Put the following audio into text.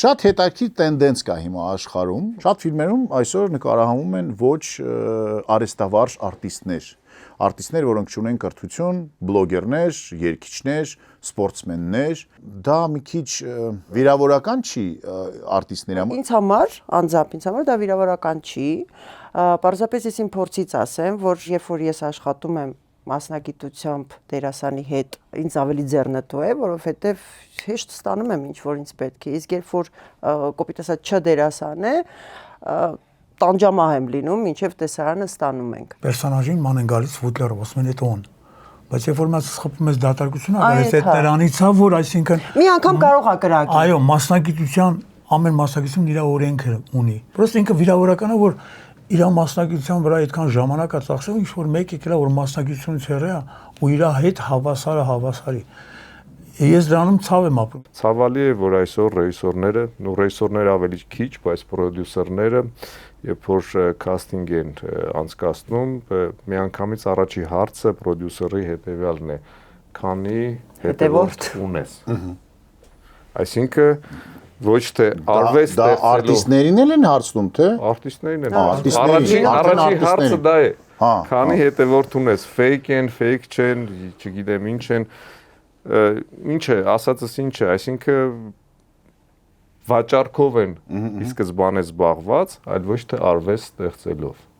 Շատ հետաքրքիր տենդենց կա հիմա աշխարհում։ Շատ ֆիլմերում այսօր նկարահանվում են ոչ արհեստավարժ արտիստներ, որոնք ունեն կրթություն, բլոգերներ, երգիչներ, սպորտսմեններ, դա մի քիչ վիրավորական չի արտիստների համար։ Ինձ համար, անձամբ ինձ համար դա վիրավորական չի, պարզապես ես իմ փորձից ասեմ, որ երբ որ ես աշխատում եմ մասնագիտությամբ դերասանի հետ, ինձ ավելի ձեռնտու է, որովհետև հեշտ ստանում եմ ինչ որ ինձ պետք է, իսկ երբ որ կոպիտ ասած չդերասան է, տանջամահ եմ լինում, մինչև տեսարանը ստանում ենք։ Պերսոնաժին ման են գալիս Վուդլերը, ասում են էդ on։ Բայց երբ որ մենք սխփում ես դատարկությունը, այս այդ նրանից է, որ այսինքն մի անգամ կարող է կրակի։ Այո, մասնագիտության ամեն մասնագիտություն իր օրենքը ունի։ Պրոստը ինքը վիրավորական է, որ իր մասնագիտության վրա այդքան ժամանակ է ծախսել, ինչ որ մեկ եկել է, որ մասնագիտությունից հեռու է ու իր հետ հավասարի։ Ես դրանում ցավ եմ ապրում։ Ցավալի է, որ այսօր ռեժիսորները ավելի քիչ, բայց պրոդյուսերները երբ որ քաստինգ են անցկացնում, միանգամից առաջի հարցը պրոդյուսերի հետևյալն է. քանի հետևորդ ունես։ Այսինքն ոչ թե արվեստ դա արտիստներին են հարցնում, թե արտիստներին են։ Առաջի հարցը դա է։ Քանի հետևորդ ունես, fake են, fake չեն, չգիտեմ ինչ են։ Ինչ է, ասածս ինչ է, այսինքն վաճառքով են ի սկզբանե զբաղված, այլ ոչ թե արվեստ ստեղծելով։